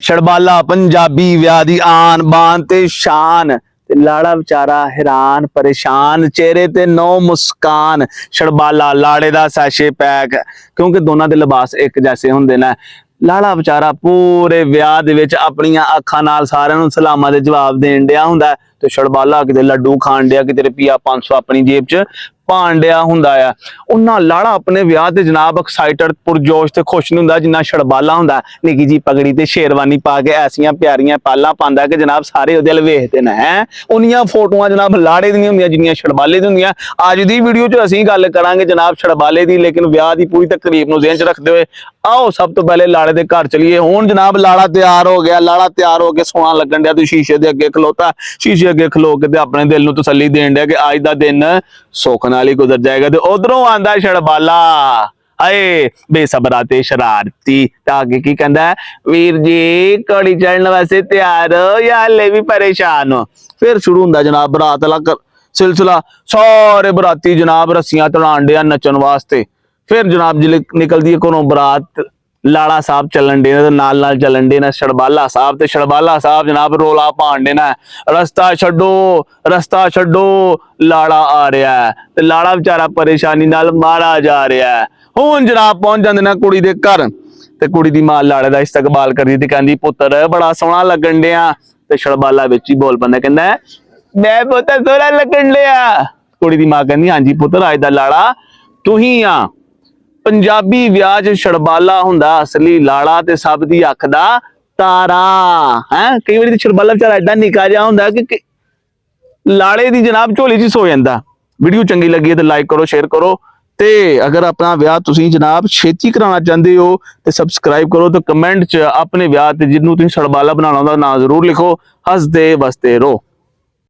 छड़बाला पंजाबी विआह दी आन बान ते शान ते लाड़ा बेचारा हैरान परेशान चेहरे ते नो मुस्कान। छड़बाला लाड़े दा सैशे पैक क्योंकि दोनों दे लिबास एक जैसे हुंदे ने। लाड़ा बेचारा पूरे विआह दे विच अपनियां अखां नाल सारिआं नूं सलामां दे जवाब देण डिया हुंदा ते छड़बाला किते लड्डू खाण डिया किते रुपया 500 अपनी जेब च पाण डिया हुंदा आ। उन्ना लाड़ा अपने विआह ते जनाब एक्साइटेड पुरजोश ते खुश नहीं हुंदा जिन्ना छड़बाला हुंदा। निकी जी पगड़ी ते शेरवानी पा के ऐसियां प्यारियां पालां पांदा कि जनाब सारे ओहदे अल वेखदे ने। हैं उन्नियां फोटोआं जनाब लाड़े दी नहीं हुंदियां जिन्नियां छड़बाले दी हुंदियां। अज दी वीडियो च असीं गल करांगे जनाब छड़बाले दी, लेकिन विआह दी पूरी तकरीब नूं ज़हन च रखदे होए आओ सब तो पहले लाड़े दे घर चलीए। हुण जनाब लाड़ा तैयार हो गया, लाड़ा तैयार हो के सोहना लगन डिया। शीशे दे अगे खलोता, शीशे अगे खलो के अपने दिल नूं तसल्ली देण डिया कि अज दा दिन सुख नाल ही गुजर जाएगा। ते उधरों आंदा छड़बाला आए बेसबरा ते शरारती आगे की कहंदा है, वीर जी घोड़ी चढ़न वास्ते तैयार हो या हले भी परेशान हो। फिर शुरू हुंदा जनाब बरात वाला सिलसिला। सारे बराती जनाब रस्सियां तड़ाण डिया नचन वास्ते। फिर जनाब जिले निकलदी है घरों बरात, लाड़ा साहब चलन डे ने नाल नाल चलन डे ने छड़बाला साहब ते छड़बाला साहब जनाब रोला पाण डे ने, रस्ता छड्डो लाड़ा आ रहा है। ते लाड़ा बेचारा परेशानी नाल मारा जा रहा है। हुण जनाब पहुंच जांदे ने कुड़ी दे घर ते कुड़ी दी मां लाड़े दा इस्तकबाल करदी ते कहंदी पुत्तर बड़ा सोहना लगन डिया। ते छड़बाला विच ही बोल पैंदा कहंदा मैं पुत्तर सोहना लगन डिया। कुड़ी दी मां कहंदी हां जी पुत्तर अज दा लाड़ा तू ही आ। पंजाबी विआह च छड़बाला हुंदा असली लाड़ा ते सब दी अख दा तारा। हैं कई बारी छड़बाला बेचारा एडा निक्का जिहा हुंदा कि लाड़े दी जनाब झोली च सो जांदा। वीडियो चंगी लगी तो लाइक करो शेयर करो ते अगर अपना विआह तुसीं जनाब छेती कराना चाहते हो तो सबसक्राइब करो तो कमेंट च अपने विआह ते जिन्नू तुसीं छड़बाला बनाना उहदा नाम जरूर लिखो। हसदे वसदे रहो।